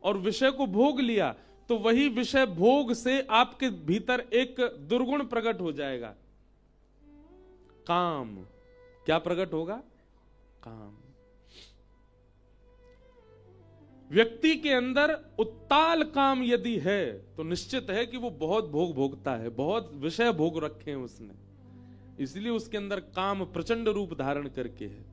और विषय को भोग लिया तो वही विषय भोग से आपके भीतर एक दुर्गुण प्रकट हो जाएगा, काम। क्या प्रकट होगा? काम। व्यक्ति के अंदर उत्ताल काम यदि है तो निश्चित है कि वो बहुत भोग भोगता है, बहुत विषय भोग रखे हैं उसने, इसलिए उसके अंदर काम प्रचंड रूप धारण करके है।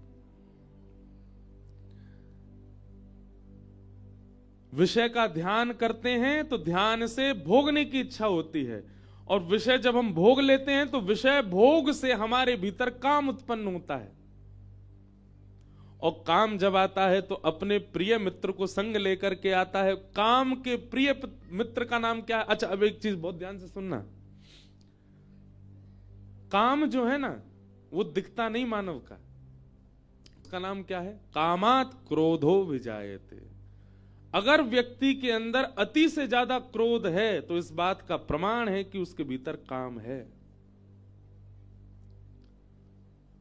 विषय का ध्यान करते हैं तो ध्यान से भोगने की इच्छा होती है, और विषय जब हम भोग लेते हैं तो विषय भोग से हमारे भीतर काम उत्पन्न होता है। और काम जब आता है तो अपने प्रिय मित्र को संग लेकर के आता है। काम के प्रिय मित्र का नाम क्या है? अच्छा, अब एक चीज बहुत ध्यान से सुनना। काम जो है ना वो दिखता नहीं मानव का, उसका नाम क्या है? कामात क्रोधो विजायते। अगर व्यक्ति के अंदर अति से ज्यादा क्रोध है तो इस बात का प्रमाण है कि उसके भीतर काम है।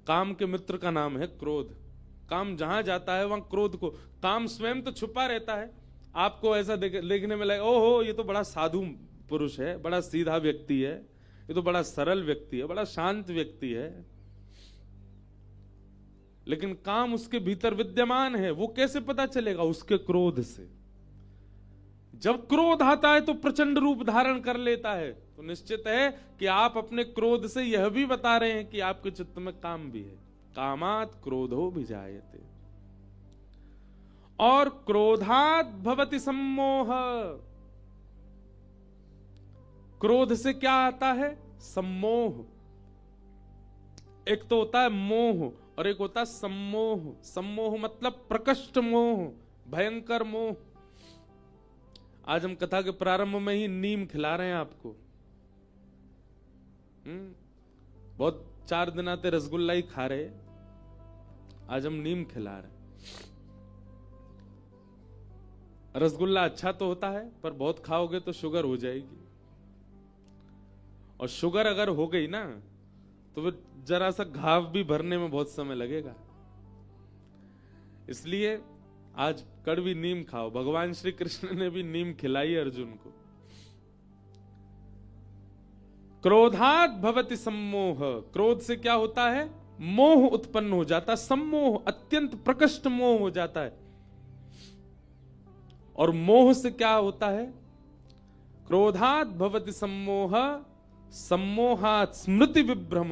काम के मित्र का नाम है क्रोध। काम जहां जाता है वहां क्रोध को, काम स्वयं तो छुपा रहता है, आपको ऐसा देखने में लगे ओहो ये तो बड़ा साधु पुरुष है, बड़ा सीधा व्यक्ति है, ये तो बड़ा सरल व्यक्ति है, बड़ा शांत व्यक्ति है, लेकिन काम उसके भीतर विद्यमान है। वो कैसे पता चलेगा? उसके क्रोध से। जब क्रोध आता है तो प्रचंड रूप धारण कर लेता है, तो निश्चित है कि आप अपने क्रोध से यह भी बता रहे हैं कि आपके चित्त में काम भी है। कामात क्रोधो विजायते। और क्रोधात भवति सम्मोह। क्रोध से क्या आता है? सम्मोह। एक तो होता है मोह और एक होता है सम्मोह। सम्मोह मतलब प्रकष्ट मोह, भयंकर मोह। आज हम कथा के प्रारंभ में ही नीम खिला रहे हैं आपको। बहुत 4 दिन आते रसगुल्ला ही खा रहे, आज हम नीम खिला रहे। रसगुल्ला अच्छा तो होता है पर बहुत खाओगे तो शुगर हो जाएगी, और शुगर अगर हो गई ना तो फिर जरा सा घाव भी भरने में बहुत समय लगेगा। इसलिए आज कड़वी नीम खाओ। भगवान श्री कृष्ण ने भी नीम खिलाई अर्जुन को। क्रोधात भवति सम्मोह। क्रोध से क्या होता है? मोह उत्पन्न हो जाता है। सम्मोह अत्यंत प्रकष्ट मोह हो जाता है। और मोह से क्या होता है? क्रोधात भवति सम्मोह, सम्मोहात स्मृति विभ्रम।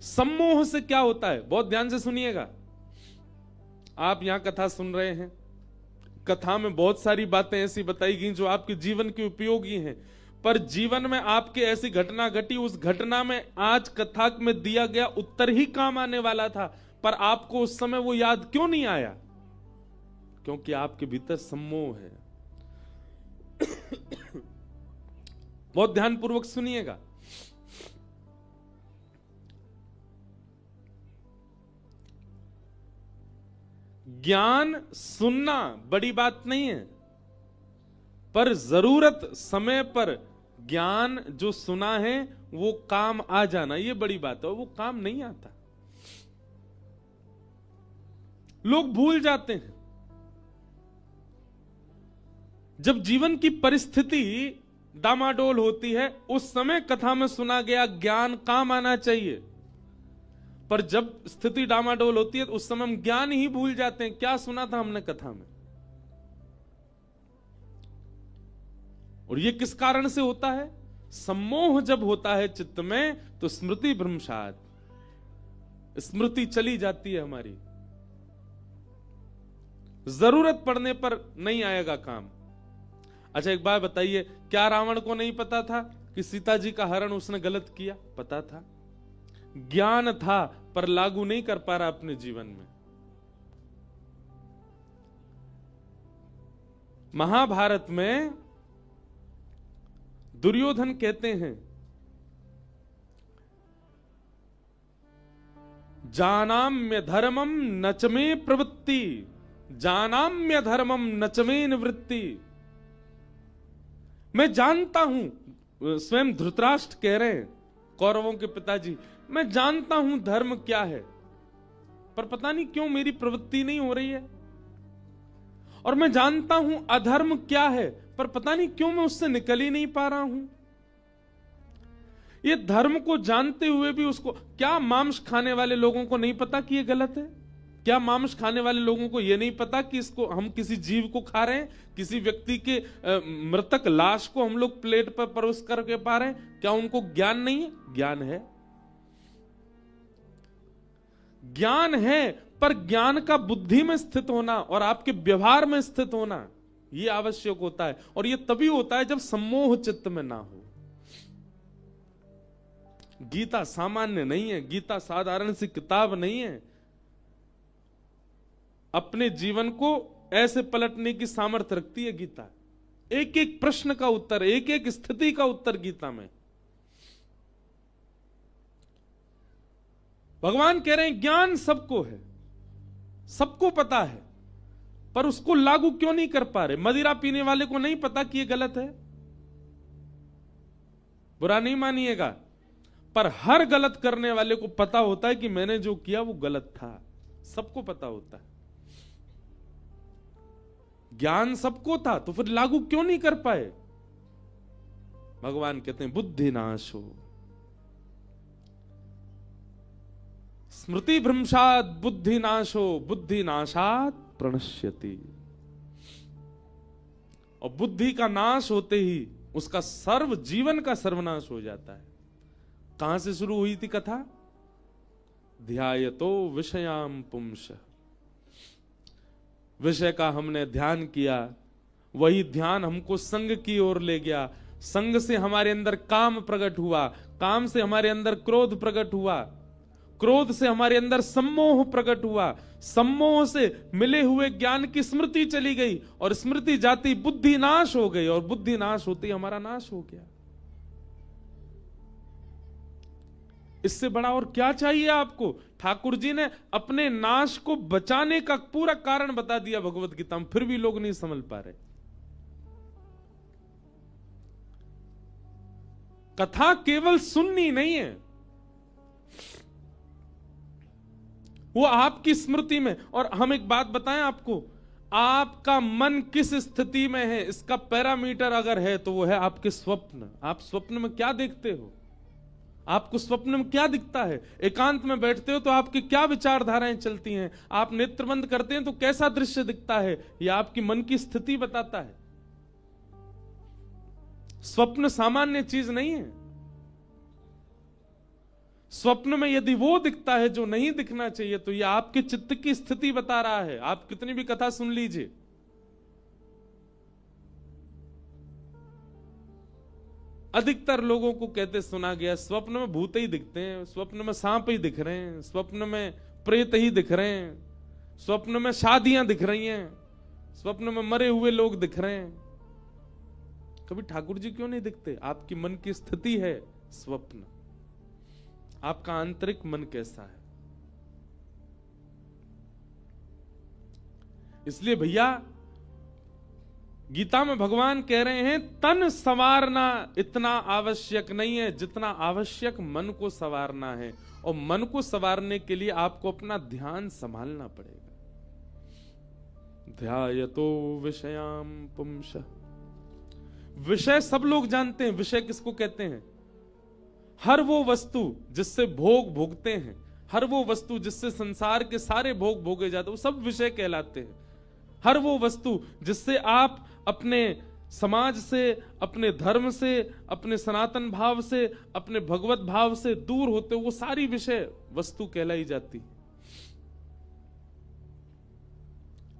सम्मोह से क्या होता है? बहुत ध्यान से सुनिएगा। आप यहां कथा सुन रहे हैं, कथा में बहुत सारी बातें ऐसी बताई गई जो आपके जीवन के उपयोगी हैं, पर जीवन में आपके ऐसी घटना घटी, उस घटना में आज कथा में दिया गया उत्तर ही काम आने वाला था, पर आपको उस समय वो याद क्यों नहीं आया? क्योंकि आपके भीतर सम्मोह है। बहुत ध्यानपूर्वक सुनिएगा। ज्ञान सुनना बड़ी बात नहीं है, पर जरूरत समय पर ज्ञान जो सुना है वो काम आ जाना ये बड़ी बात है। और वो काम नहीं आता, लोग भूल जाते हैं। जब जीवन की परिस्थिति डामाडोल होती है उस समय कथा में सुना गया ज्ञान काम आना चाहिए, पर जब स्थिति डामाडोल होती है तो उस समय हम ज्ञान ही भूल जाते हैं। क्या सुना था हमने कथा में? और ये किस कारण से होता है? सम्मोह जब होता है चित्त में तो स्मृति भ्रंशात, स्मृति चली जाती है हमारी। जरूरत पड़ने पर नहीं आएगा काम। अच्छा एक बात बताइए, क्या रावण को नहीं पता था कि सीता जी का हरण उसने गलत किया? पता था, ज्ञान था, पर लागू नहीं कर पा रहा अपने जीवन में। महाभारत में दुर्योधन कहते हैं, जानाम्य धर्मम नचमे प्रवृत्ति, जानाम्य धर्मम नचमे निवृत्ति। मैं जानता हूं, स्वयं धृतराष्ट्र कह रहे हैं, कौरवों के पिताजी, मैं जानता हूं धर्म क्या है, पर पता नहीं क्यों मेरी प्रवृत्ति नहीं हो रही है। और मैं जानता हूं अधर्म क्या है, पर पता नहीं क्यों मैं उससे निकल ही नहीं पा रहा हूं। ये धर्म को जानते हुए भी उसको, क्या मांस खाने वाले लोगों को नहीं पता कि ये गलत है? क्या मांस खाने वाले लोगों को यह नहीं पता कि इसको हम किसी जीव को खा रहे हैं, किसी व्यक्ति के मृतक लाश को हम लोग प्लेट पर परोस करके पा रहे हैं? क्या उनको ज्ञान नहीं है? ज्ञान है, ज्ञान है, पर ज्ञान का बुद्धि में स्थित होना और आपके व्यवहार में स्थित होना यह आवश्यक होता है। और यह तभी होता है जब सम्मोह चित्त में ना हो। गीता सामान्य नहीं है, गीता साधारण सी किताब नहीं है। अपने जीवन को ऐसे पलटने की सामर्थ्य रखती है गीता। एक एक प्रश्न का उत्तर, एक एक स्थिति का उत्तर गीता में। भगवान कह रहे हैं ज्ञान सबको है, सबको पता है, पर उसको लागू क्यों नहीं कर पा रहे? मदिरा पीने वाले को नहीं पता कि यह गलत है, बुरा नहीं मानिएगा, पर हर गलत करने वाले को पता होता है कि मैंने जो किया वो गलत था। सबको पता होता है। ज्ञान सबको था, तो फिर लागू क्यों नहीं कर पाए? भगवान कहते हैं बुद्धि नाश हो, स्मृति भ्रंशात बुद्धि नाशो, बुद्धि नाशात प्रणश्यति। और बुद्धि का नाश होते ही उसका सर्व जीवन का सर्वनाश हो जाता है। कहां से शुरू हुई थी कथा? ध्यायतो विषयाम पुंस। विषय का हमने ध्यान किया, वही ध्यान हमको संग की ओर ले गया। संग से हमारे अंदर काम प्रकट हुआ, काम से हमारे अंदर क्रोध प्रकट हुआ, क्रोध से हमारे अंदर सम्मोह प्रकट हुआ, सम्मोह से मिले हुए ज्ञान की स्मृति चली गई, और स्मृति जाती बुद्धि नाश हो गई, और बुद्धि नाश होती हमारा नाश हो गया। इससे बड़ा और क्या चाहिए आपको? ठाकुर जी ने अपने नाश को बचाने का पूरा कारण बता दिया भगवत गीता में, फिर भी लोग नहीं समझ पा रहे। कथा केवल सुननी नहीं है, वो आपकी स्मृति में। और हम एक बात बताएं आपको, आपका मन किस स्थिति में है इसका पैरामीटर अगर है तो वो है आपके स्वप्न। आप स्वप्न में क्या देखते हो? आपको स्वप्न में क्या दिखता है? एकांत में बैठते हो तो आपकी क्या विचारधाराएं चलती हैं? आप नेत्र बंद करते हैं तो कैसा दृश्य दिखता है? यह आपकी मन की स्थिति बताता है। स्वप्न सामान्य चीज नहीं है। स्वप्न में यदि वो दिखता है जो नहीं दिखना चाहिए तो यह आपके चित्त की स्थिति बता रहा है। आप कितनी भी कथा सुन लीजिए, अधिकतर लोगों को कहते सुना गया स्वप्न में भूत ही दिखते हैं, स्वप्न में सांप ही दिख रहे हैं, स्वप्न में प्रेत ही दिख रहे हैं, स्वप्न में शादियां दिख रही हैं, स्वप्न में मरे हुए लोग दिख रहे हैं। कभी ठाकुर जी क्यों नहीं दिखते? आपकी मन की स्थिति है स्वप्न। आपका आंतरिक मन कैसा है? इसलिए भैया गीता में भगवान कह रहे हैं तन संवारना इतना आवश्यक नहीं है जितना आवश्यक मन को संवारना है। और मन को संवारने के लिए आपको अपना ध्यान संभालना पड़ेगा। ध्यायतो विषयाम पुंस। विषय सब लोग जानते हैं। विषय किसको कहते हैं? हर वो वस्तु जिससे भोग भोगते हैं, हर वो वस्तु जिससे संसार के सारे भोग भोगे जाते हैं, वो सब विषय कहलाते हैं। हर वो वस्तु जिससे आप अपने समाज से, अपने धर्म से, अपने सनातन भाव से, अपने भगवत भाव से दूर होते हो, वो सारी विषय वस्तु कहलाई जाती।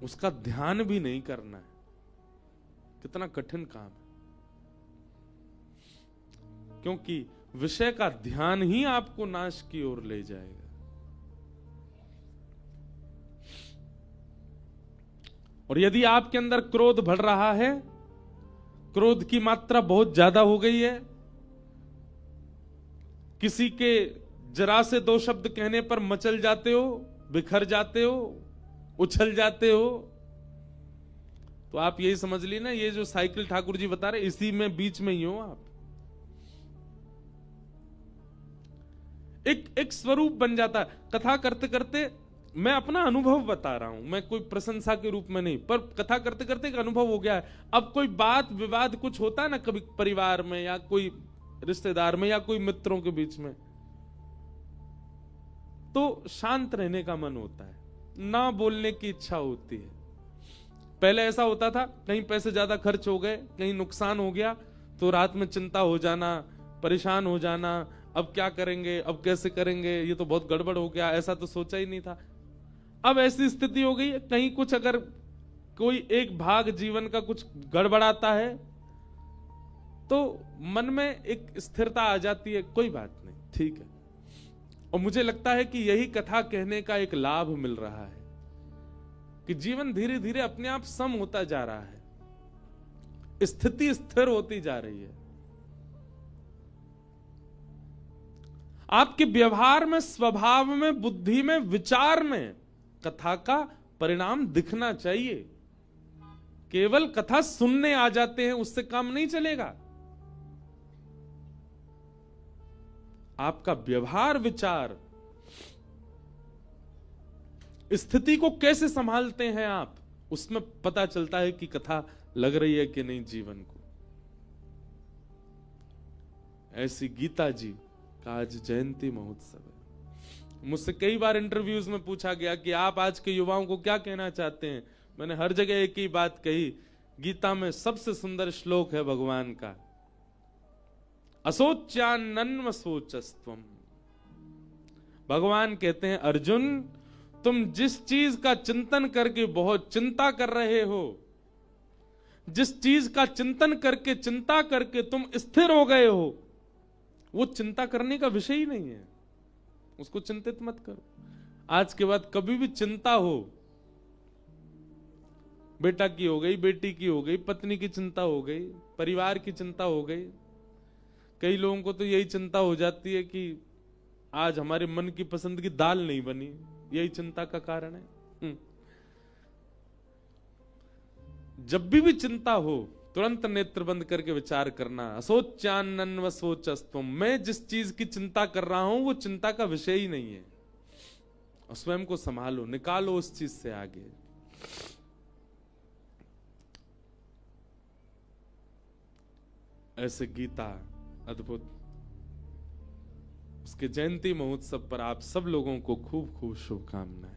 उसका ध्यान भी नहीं करना है, कितना कठिन काम है। क्योंकि विषय का ध्यान ही आपको नाश की ओर ले जाएगा। और यदि आपके अंदर क्रोध बढ़ रहा है, क्रोध की मात्रा बहुत ज्यादा हो गई है, किसी के जरा से दो शब्द कहने पर मचल जाते हो, बिखर जाते हो, उछल जाते हो, तो आप यही समझ ली ना, ये जो साइकिल ठाकुर जी बता रहे इसी में बीच में ही हो आप। एक स्वरूप बन जाता है। कथा करते करते मैं अपना अनुभव बता रहा हूं, मैं कोई प्रशंसा के रूप में नहीं, पर कथा करते करते एक अनुभव हो गया है। अब कोई बात विवाद कुछ होता है ना, कभी परिवार में या कोई रिश्तेदार में या कोई मित्रों के बीच में, तो शांत रहने का मन होता है, ना बोलने की इच्छा होती है। पहले ऐसा होता था, कहीं पैसे ज्यादा खर्च हो गए, कहीं नुकसान हो गया, तो रात में चिंता हो जाना, परेशान हो जाना, अब क्या करेंगे, अब कैसे करेंगे, ये तो बहुत गड़बड़ हो गया, ऐसा तो सोचा ही नहीं था। अब ऐसी स्थिति हो गई है, कहीं कुछ अगर कोई एक भाग जीवन का कुछ गड़बड़ाता है तो मन में एक स्थिरता आ जाती है, कोई बात नहीं, ठीक है। और मुझे लगता है कि यही कथा कहने का एक लाभ मिल रहा है कि जीवन धीरे धीरे अपने आप सम होता जा रहा है, स्थिति स्थिर होती जा रही है। आपके व्यवहार में, स्वभाव में, बुद्धि में, विचार में कथा का परिणाम दिखना चाहिए। केवल कथा सुनने आ जाते हैं उससे काम नहीं चलेगा। आपका व्यवहार, विचार, स्थिति को कैसे संभालते हैं आप, उसमें पता चलता है कि कथा लग रही है कि नहीं जीवन को। ऐसी गीता जी का आज जयंती महोत्सव है। मुझसे कई बार इंटरव्यूज में पूछा गया कि आप आज के युवाओं को क्या कहना चाहते हैं। मैंने हर जगह एक ही बात कही, गीता में सबसे सुंदर श्लोक है भगवान का, असोच्यान्नन्व सोचस्त्वम। भगवान कहते हैं, अर्जुन तुम जिस चीज का चिंतन करके बहुत चिंता कर रहे हो, जिस चीज का चिंतन करके, चिंता करके तुम स्थिर हो गए हो, वो चिंता करने का विषय ही नहीं है, उसको चिंतित मत करो। आज के बाद कभी भी चिंता हो, बेटा की हो गई, बेटी की हो गई, पत्नी की चिंता हो गई, परिवार की चिंता हो गई, कई लोगों को तो यही चिंता हो जाती है कि आज हमारे मन की पसंद की दाल नहीं बनी, यही चिंता का कारण है। जब भी चिंता हो तुरंत नेत्र बंद करके विचार करना, असोच्यान्नन्व सोचस्त्वम। मैं जिस चीज की चिंता कर रहा हूं वो चिंता का विषय ही नहीं है, और स्वयं को संभालो, निकालो उस चीज से आगे। ऐसे गीता अद्भुत, उसके जयंती महोत्सव पर आप सब लोगों को खूब खूब शुभकामनाएं।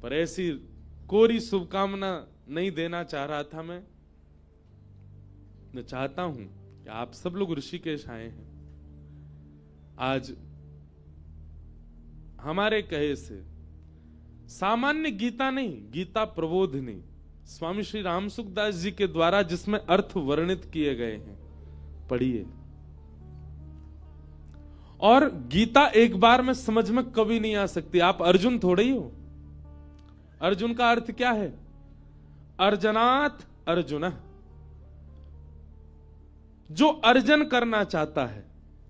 पर ऐसी कोरी शुभकामना नहीं देना चाह रहा था मैं चाहता हूं कि आप सब लोग ऋषिकेश आए हैं। आज हमारे कहे से सामान्य गीता नहीं, गीता प्रबोधिनी स्वामी श्री रामसुखदास जी के द्वारा जिसमें अर्थ वर्णित किए गए हैं, पढ़िए। और गीता एक बार में समझ में कभी नहीं आ सकती। आप अर्जुन थोड़े ही हो। अर्जुन का अर्थ क्या है? अर्जनात अर्जुन, जो अर्जन करना चाहता है,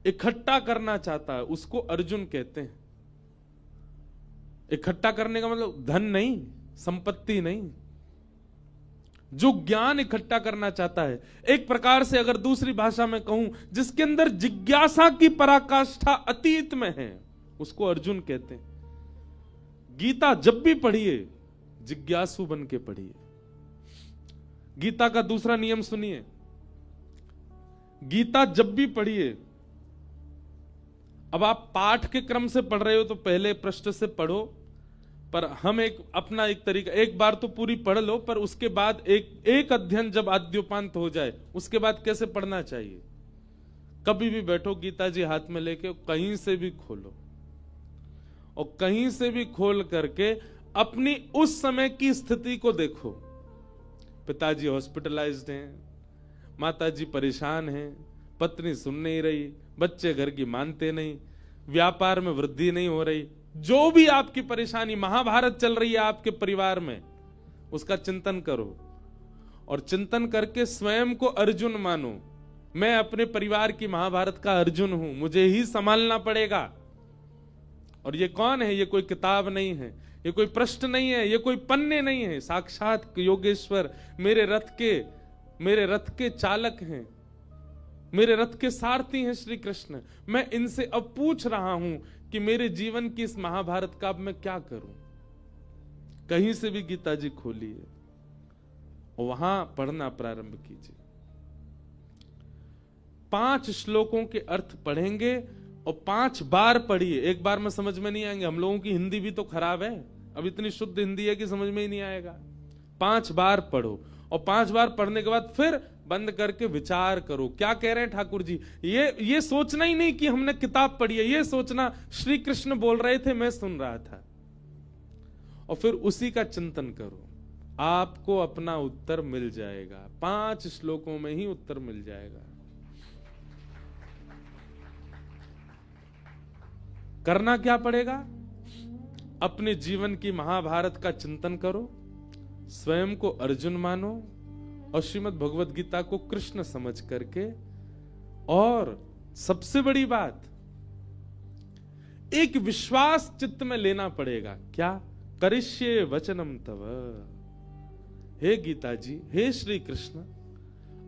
इकट्ठा करना चाहता है, उसको अर्जुन कहते हैं। इकट्ठा करने का मतलब धन नहीं, संपत्ति नहीं, जो ज्ञान इकट्ठा करना चाहता है। एक प्रकार से अगर दूसरी भाषा में कहूं, जिसके अंदर जिज्ञासा की पराकाष्ठा अतीत में है, उसको अर्जुन कहते हैं। गीता जब भी पढ़िए जिज्ञासु बन के पढ़िए। गीता का दूसरा नियम सुनिए, गीता जब भी पढ़िए, अब आप पाठ के क्रम से पढ़ रहे हो तो पहले पृष्ठ से पढ़ो, पर हम अपना एक तरीका, एक बार तो पूरी पढ़ लो, पर उसके बाद एक अध्ययन जब आद्योपांत हो जाए उसके बाद कैसे पढ़ना चाहिए। कभी भी बैठो, गीता जी हाथ में लेके कहीं से भी खोलो, और कहीं से भी खोल करके अपनी उस समय की स्थिति को देखो। पिताजी हॉस्पिटलाइज्ड हैं, माताजी परेशान हैं, पत्नी सुन नहीं रही, बच्चे घर की मानते नहीं, व्यापार में वृद्धि नहीं हो रही, जो भी आपकी परेशानी, महाभारत चल रही है आपके परिवार में, उसका चिंतन करो। और चिंतन करके स्वयं को अर्जुन मानो। मैं अपने परिवार की महाभारत का अर्जुन हूं, मुझे ही संभालना पड़ेगा। और ये कौन है? ये कोई किताब नहीं है, ये कोई प्रश्न नहीं है, ये कोई पन्ने नहीं है, साक्षात योगेश्वर मेरे रथ के चालक हैं, मेरे रथ के सारथी हैं श्री कृष्ण। मैं इनसे अब पूछ रहा हूं कि मेरे जीवन की इस महाभारत का अब मैं क्या करूं। कहीं से भी गीता जी खोलिए और वहां पढ़ना प्रारंभ कीजिए। 5 श्लोकों के अर्थ पढ़ेंगे और 5 बार पढ़िए। एक बार में समझ में नहीं आएंगे। हम लोगों की हिंदी भी तो खराब है, अब इतनी शुद्ध हिंदी है कि समझ में ही नहीं आएगा। 5 बार पढ़ो और 5 बार पढ़ने के बाद फिर बंद करके विचार करो क्या कह रहे हैं ठाकुर जी। ये सोचना ही नहीं कि हमने किताब पढ़ी है, ये सोचना श्री कृष्ण बोल रहे थे, मैं सुन रहा था, और फिर उसी का चिंतन करो। आपको अपना उत्तर मिल जाएगा। 5 श्लोकों में ही उत्तर मिल जाएगा। करना क्या पड़ेगा? अपने जीवन की महाभारत का चिंतन करो, स्वयं को अर्जुन मानो और श्रीमद् भगवद गीता को कृष्ण समझ करके, और सबसे बड़ी बात, एक विश्वास चित्त में लेना पड़ेगा। क्या? करिष्ये वचनम तव। हे गीता जी, हे श्री कृष्ण,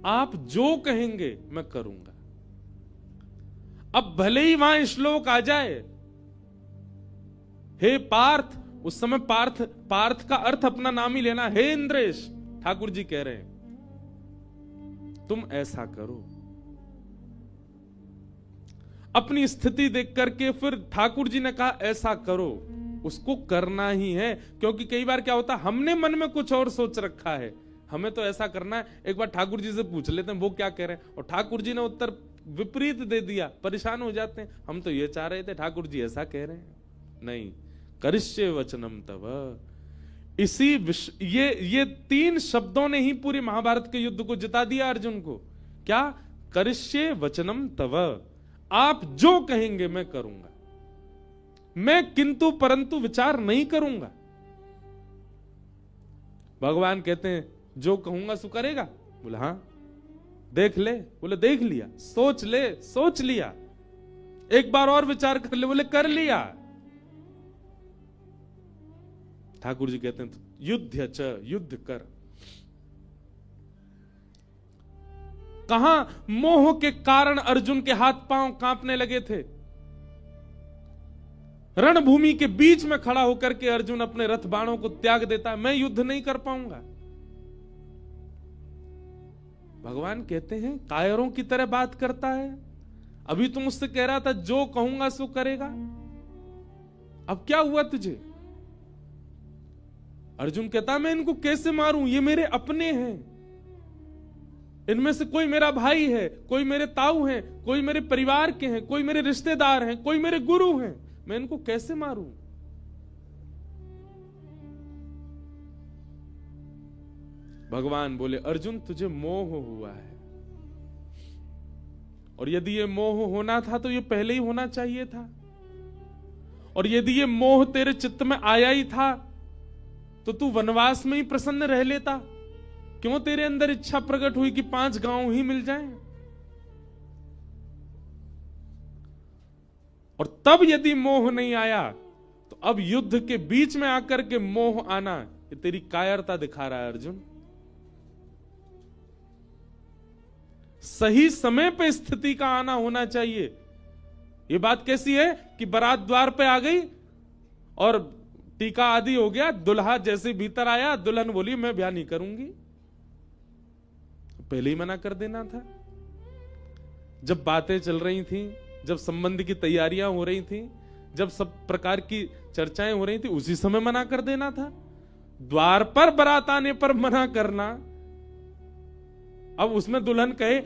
आप जो कहेंगे मैं करूंगा। अब भले ही वहां श्लोक आ जाए, हे पार्थ, उस समय पार्थ का अर्थ अपना नाम ही लेना। हे इंद्रेश, ठाकुर जी कह रहे हैं तुम ऐसा करो। अपनी स्थिति देख करके फिर ठाकुर जी ने कहा ऐसा करो, उसको करना ही है। क्योंकि कई बार क्या होता है, हमने मन में कुछ और सोच रखा है, हमें तो ऐसा करना है। एक बार ठाकुर जी से पूछ लेते हैं वो क्या कह रहे हैं, और ठाकुर जी ने उत्तर विपरीत दे दिया, परेशान हो जाते हैं। हम तो ये चाह रहे थे, ठाकुर जी ऐसा कह रहे हैं। नहीं, करिष्ये वचनम तव। ये 3 शब्दों ने ही पूरी महाभारत के युद्ध को जिता दिया अर्जुन को। क्या? करिष्ये वचनम तव, आप जो कहेंगे मैं करूंगा, मैं किंतु परंतु विचार नहीं करूंगा। भगवान कहते हैं जो कहूंगा सो करेगा। बोला हाँ। देख ले। बोले देख लिया। सोच ले, सोच लिया। एक बार और विचार कर ले। बोले कर लिया। ठाकुर जी कहते हैं युद्ध च, युद्ध कर। कहां मोह के कारण अर्जुन के हाथ पांव कांपने लगे थे। रणभूमि के बीच में खड़ा होकर के अर्जुन अपने रथ बाणों को त्याग देता है, मैं युद्ध नहीं कर पाऊंगा। भगवान कहते हैं कायरों की तरह बात करता है। अभी तुम मुझसे कह रहा था जो कहूंगा सो करेगा, अब क्या हुआ तुझे? अर्जुन कहता मैं इनको कैसे मारूं, ये मेरे अपने हैं। इनमें से कोई मेरा भाई है, कोई मेरे ताऊ हैं, कोई मेरे परिवार के हैं, कोई मेरे रिश्तेदार हैं, कोई मेरे गुरु हैं, मैं इनको कैसे मारूं? भगवान बोले अर्जुन तुझे मोह हुआ है, और यदि ये मोह होना था तो ये पहले ही होना चाहिए था। और यदि ये मोह तेरे चित्त में आया ही था तो तू वनवास में ही प्रसन्न रह लेता। क्यों तेरे अंदर इच्छा प्रकट हुई कि 5 गांव ही मिल जाएं? और तब यदि मोह नहीं आया तो अब युद्ध के बीच में आकर के मोह आना, ये तेरी कायरता दिखा रहा है अर्जुन। सही समय पे स्थिति का आना होना चाहिए। ये बात कैसी है कि बारात द्वार पे आ गई और टीका आदि हो गया, दुल्हा जैसे भीतर आया, दुल्हन बोली मैं ब्याह नहीं करूंगी। पहले ही मना कर देना था। जब बातें चल रही थी, जब संबंध की तैयारियां हो रही थी, जब सब प्रकार की चर्चाएं हो रही थी, उसी समय मना कर देना था। द्वार पर बारात आने पर मना करना, अब उसमें दुल्हन कहे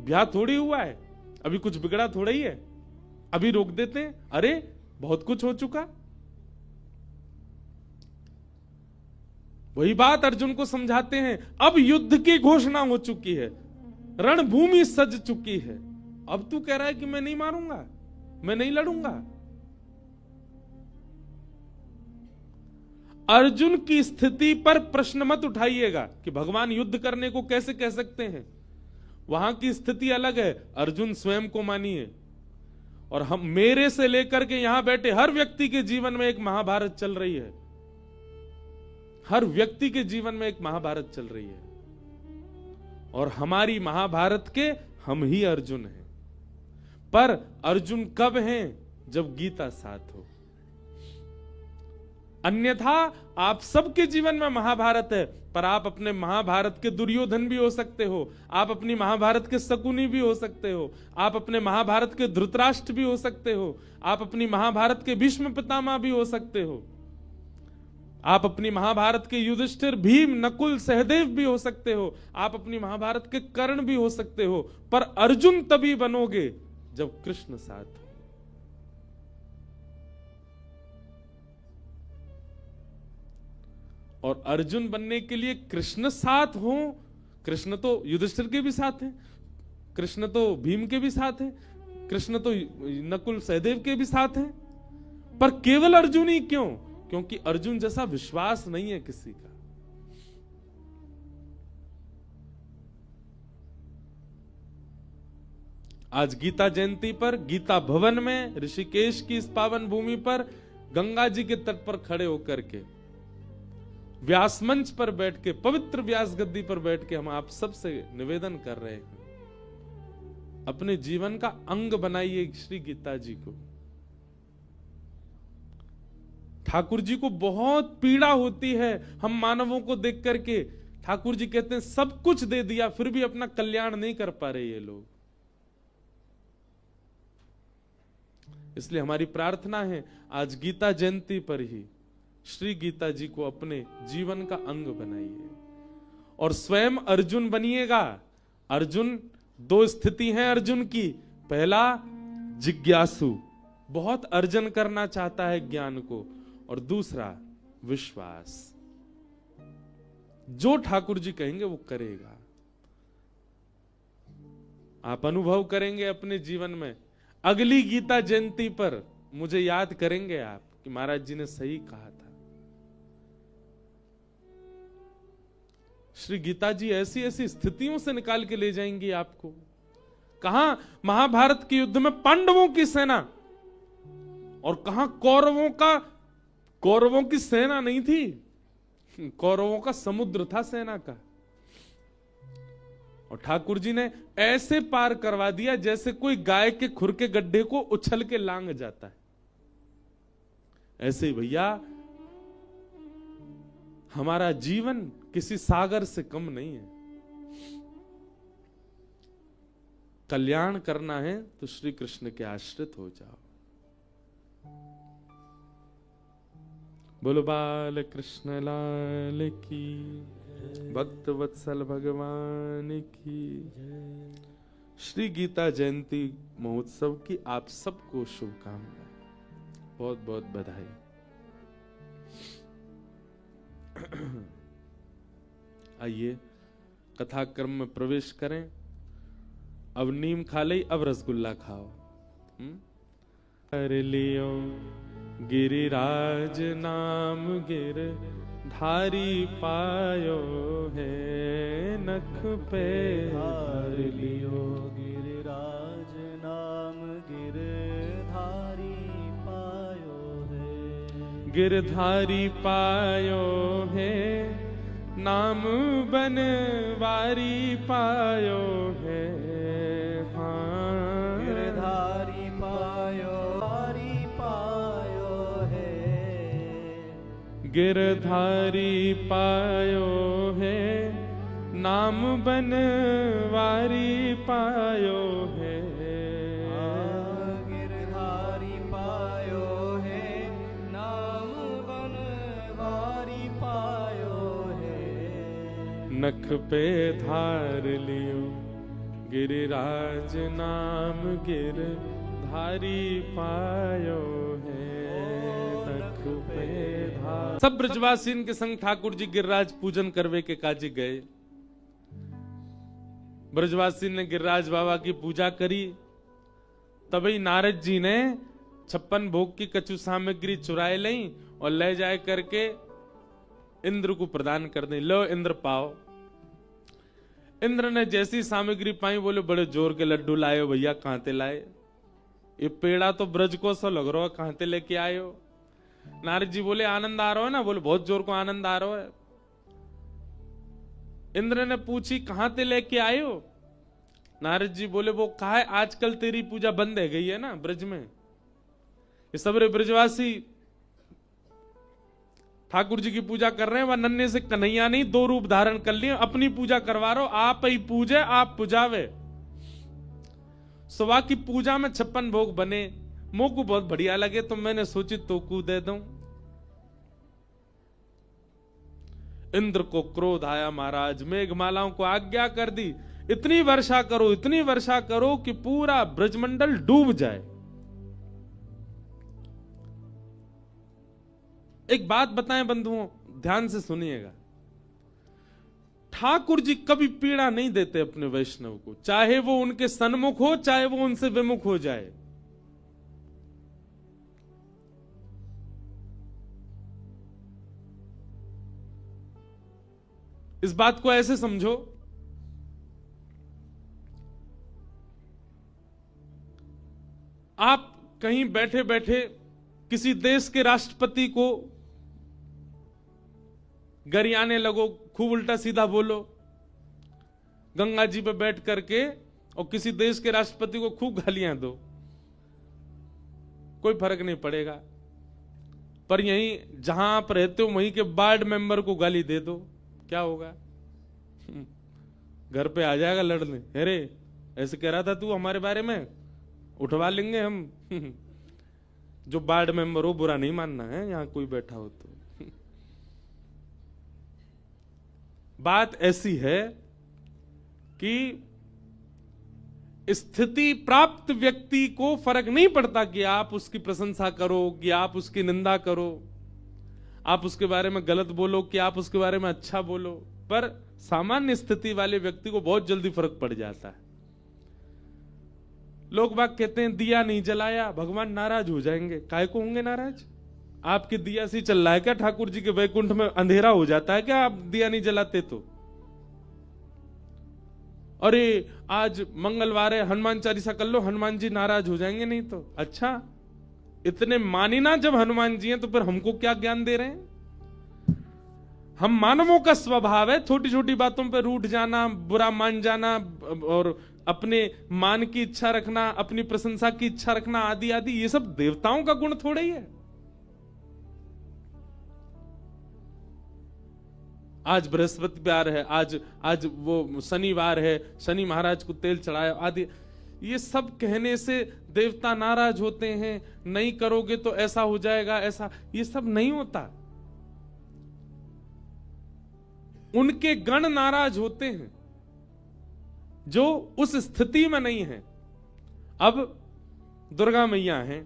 ब्याह थोड़ी हुआ है, अभी कुछ बिगड़ा थोड़ा ही है, अभी रोक देते हैं, अरे बहुत कुछ हो चुका। वही बात अर्जुन को समझाते हैं। अब युद्ध की घोषणा हो चुकी है, रणभूमि सज चुकी है, अब तू कह रहा है कि मैं नहीं मारूंगा, मैं नहीं लड़ूंगा। अर्जुन की स्थिति पर प्रश्न मत उठाइएगा कि भगवान युद्ध करने को कैसे कह सकते हैं। वहां की स्थिति अलग है। अर्जुन स्वयं को मानिए, और हम मेरे से लेकर के यहां बैठे हर व्यक्ति के जीवन में एक महाभारत चल रही है। हर व्यक्ति के जीवन में एक महाभारत चल रही है, और हमारी महाभारत के हम ही अर्जुन हैं। पर अर्जुन कब हैं? जब गीता साथ हो। अन्यथा आप सबके जीवन में महाभारत है, पर आप अपने महाभारत के दुर्योधन भी हो सकते हो, आप अपनी महाभारत के शकुनी भी हो सकते हो, आप अपने महाभारत के धृतराष्ट्र भी हो सकते हो, आप अपनी महाभारत के भीष्म पितामह भी हो सकते हो, आप अपनी महाभारत के युधिष्ठिर, भीम, नकुल, सहदेव भी हो सकते हो, आप अपनी महाभारत के कर्ण भी हो सकते हो, पर अर्जुन तभी बनोगे जब कृष्ण साथ हो। और अर्जुन बनने के लिए कृष्ण साथ हो। कृष्ण तो युधिष्ठिर के भी साथ हैं, कृष्ण तो भीम के भी साथ हैं, कृष्ण तो नकुल सहदेव के भी साथ हैं, पर केवल अर्जुन ही क्यों? क्योंकि अर्जुन जैसा विश्वास नहीं है किसी का। आज गीता जयंती पर गीता भवन में ऋषिकेश की इस पावन भूमि पर गंगा जी के तट पर खड़े होकर के, व्यास मंच पर बैठ के, पवित्र व्यास गद्दी पर बैठ के हम आप सबसे निवेदन कर रहे हैं, अपने जीवन का अंग बनाइए श्री गीता जी को। ठाकुर जी को बहुत पीड़ा होती है हम मानवों को देख करके। ठाकुर जी कहते हैं सब कुछ दे दिया फिर भी अपना कल्याण नहीं कर पा रहे ये लोग। इसलिए हमारी प्रार्थना है आज गीता जयंती पर ही श्री गीता जी को अपने जीवन का अंग बनाइए और स्वयं अर्जुन बनिएगा। अर्जुन, दो स्थिति है अर्जुन की। पहला जिज्ञासु, बहुत अर्जन करना चाहता है ज्ञान को, और दूसरा विश्वास, जो ठाकुर जी कहेंगे वो करेगा। आप अनुभव करेंगे अपने जीवन में। अगली गीता जयंती पर मुझे याद करेंगे आप कि महाराज जी ने सही कहा था। श्री गीता जी ऐसी ऐसी स्थितियों से निकाल के ले जाएंगी आपको। कहां महाभारत के युद्ध में पांडवों की सेना, और कहां कौरवों की सेना नहीं थी, कौरवों का समुद्र था सेना का। और ठाकुर जी ने ऐसे पार करवा दिया जैसे कोई गाय के खुर के गड्ढे को उछल के लांग जाता है। ऐसे ही भैया हमारा जीवन किसी सागर से कम नहीं है। कल्याण करना है तो श्री कृष्ण के आश्रित हो जाओ। बोलो बाल कृष्ण लाल की, भक्त वत्सल भगवान की। श्री गीता जयंती महोत्सव की आप सबको शुभकामनाएं, बहुत बहुत बधाई। आइए कथा क्रम में प्रवेश करें। अब नीम खा ली, अब रसगुल्ला खाओ। कर लियो गिरिराज नाम गिर धारी पायो है, नख पे धार लियो गिरिराज नाम गिर धारी पायो है। गिरधारी पायो है, नाम बनवारी पायो है। हाँ गिरधारी पायो, धारी पायो है। गिरधारी पायो है, नाम बनवारी पायो है। गिरधारी पायो है, नाम बनवारी पायो है। नख पे धार लियो गिरिराज नाम गिर धारी पायो है। नख पे धार। सब ब्रजवासीन के संग ठाकुर जी गिरिराज पूजन करवे के काजी गए। ब्रजवासी ने गिरिराज बाबा की पूजा करी। तभी नारद जी ने 56 भोग की कछु सामग्री चुराए ली और ले जाए करके इंद्र को प्रदान कर दी। लो इंद्र पाओ। इंद्र ने जैसी सामग्री पाई बोले बड़े जोर के लड्डू लाए हो भैया, कहां ते लाए? ये पेड़ा तो ब्रज को सो लग रहा है, कहां ते लेके आए हो? नारद जी बोले आनंद आ रहा है ना? बोले बहुत जोर को आनंद आ रहा है। इंद्र ने पूछी कहां ते लेके आए हो? नारद जी बोले वो कहा है आजकल तेरी पूजा बंद है गई है ना ब्रज में, ये सबरे ब्रजवासी ठाकुर जी की पूजा कर रहे हैं, वह नन्हे से कन्हैया नहीं, दो रूप धारण कर लिए, अपनी पूजा करवा रहे हो, आप ही पूजे आप पुजावे। सुबह की पूजा में 56 भोग बने, मुंह को बहुत बढ़िया लगे तो मैंने सोची तो को दे दूं। इंद्र को क्रोध आया महाराज, मेघमालाओं को आज्ञा कर दी, इतनी वर्षा करो, इतनी वर्षा करो कि पूरा ब्रजमंडल डूब जाए। एक बात बताएं बंधुओं, ध्यान से सुनिएगा, ठाकुर जी कभी पीड़ा नहीं देते अपने वैष्णव को, चाहे वो उनके सन्मुख हो चाहे वो उनसे विमुख हो जाए। इस बात को ऐसे समझो, आप कहीं बैठे बैठे किसी देश के राष्ट्रपति को गरियाने लगो, खूब उल्टा सीधा बोलो, गंगा जी पे बैठ करके, और किसी देश के राष्ट्रपति को खूब गालियां दो, कोई फर्क नहीं पड़ेगा। पर यहीं जहां आप रहते हो वहीं के वार्ड मेंबर को गाली दे दो, क्या होगा? घर पे आ जाएगा लड़ने, अरे ऐसे कह रहा था तू हमारे बारे में, उठवा लेंगे हम। जो वार्ड मेंबर हो, बुरा नहीं मानना है, यहां कोई बैठा हो तो। बात ऐसी है कि स्थिति प्राप्त व्यक्ति को फर्क नहीं पड़ता कि आप उसकी प्रशंसा करो कि आप उसकी निंदा करो, आप उसके बारे में गलत बोलो कि आप उसके बारे में अच्छा बोलो, पर सामान्य स्थिति वाले व्यक्ति को बहुत जल्दी फर्क पड़ जाता है। लोग बाग कहते हैं दिया नहीं जलाया भगवान नाराज हो जाएंगे, काहे को होंगे नाराज? आपके दिया से चल रहा है क्या? ठाकुर जी के वैकुंठ में अंधेरा हो जाता है क्या आप दिया नहीं जलाते तो? अरे आज मंगलवार है, हनुमान चालीसा कर लो, हनुमान जी नाराज हो जाएंगे नहीं तो। अच्छा, इतने मानी ना जब हनुमान जी हैं तो फिर हमको क्या ज्ञान दे रहे हैं? हम मानवों का स्वभाव है छोटी छोटी बातों पे रूठ जाना, बुरा मान जाना, और अपने मान की इच्छा रखना, अपनी प्रशंसा की इच्छा रखना, आदि आदि। ये सब देवताओं का गुण थोड़ा ही है। आज बृहस्पतिवार है, आज वो शनिवार है, शनि महाराज को तेल चढ़ाया आदि, ये सब कहने से देवता नाराज होते हैं, नहीं करोगे तो ऐसा हो जाएगा, ऐसा, ये सब नहीं होता। उनके गण नाराज होते हैं जो उस स्थिति में नहीं है। अब दुर्गा मैया हैं,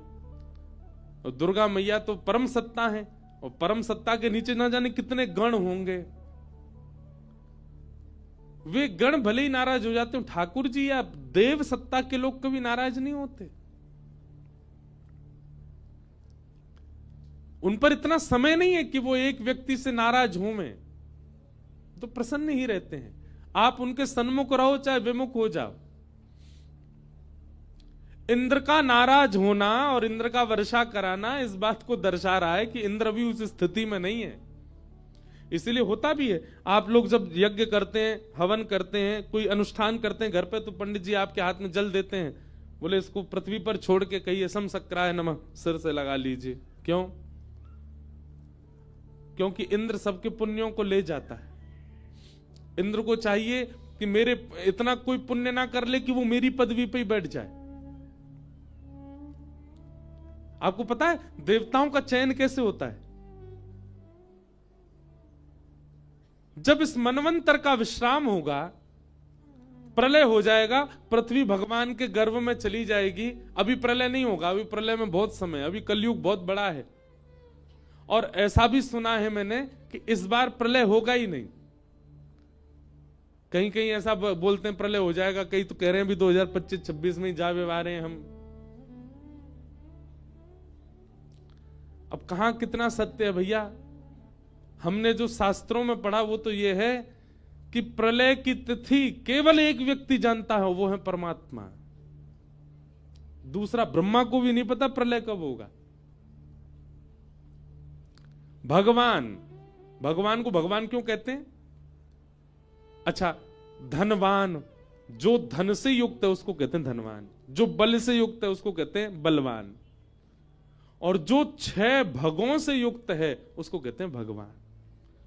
और दुर्गा मैया तो परम सत्ता है, और परम सत्ता के नीचे ना जाने कितने गण होंगे। वे गण भले ही नाराज हो जाते हो, ठाकुर जी या देव सत्ता के लोग कभी नाराज नहीं होते। उन पर इतना समय नहीं है कि वो एक व्यक्ति से नाराज हों, में तो प्रसन्न ही रहते हैं। आप उनके सन्मुख रहो चाहे विमुख हो जाओ। इंद्र का नाराज होना और इंद्र का वर्षा कराना इस बात को दर्शा रहा है कि इंद्र भी उस स्थिति में नहीं है। इसीलिए होता भी है, आप लोग जब यज्ञ करते हैं, हवन करते हैं, कोई अनुष्ठान करते हैं घर पे, तो पंडित जी आपके हाथ में जल देते हैं, बोले इसको पृथ्वी पर छोड़ के कहिए सम सक्राय नमः, सिर से लगा लीजिए। क्यों? क्योंकि इंद्र सबके पुण्यों को ले जाता है। इंद्र को चाहिए कि मेरे इतना कोई पुण्य ना कर ले कि वो मेरी पदवी पे ही बैठ जाए। आपको पता है देवताओं का चयन कैसे होता है? जब इस मनवंतर का विश्राम होगा, प्रलय हो जाएगा, पृथ्वी भगवान के गर्भ में चली जाएगी। अभी प्रलय नहीं होगा, अभी प्रलय में बहुत समय, अभी कलयुग बहुत बड़ा है। और ऐसा भी सुना है मैंने कि इस बार प्रलय होगा ही नहीं। कहीं कहीं ऐसा बोलते हैं प्रलय हो जाएगा, कई तो कह रहे हैं भी 2025-26 में ही जा व्यवहार हैं हम। अब कहां कितना सत्य है भैया? हमने जो शास्त्रों में पढ़ा वो तो ये है कि प्रलय की तिथि केवल एक व्यक्ति जानता है, वो है परमात्मा। दूसरा ब्रह्मा को भी नहीं पता प्रलय कब होगा। भगवान को भगवान क्यों कहते हैं? अच्छा, धनवान, जो धन से युक्त है उसको कहते हैं धनवान, जो बल से युक्त है उसको कहते हैं बलवान। और जो 6 भगों से युक्त है उसको कहते हैं भगवान।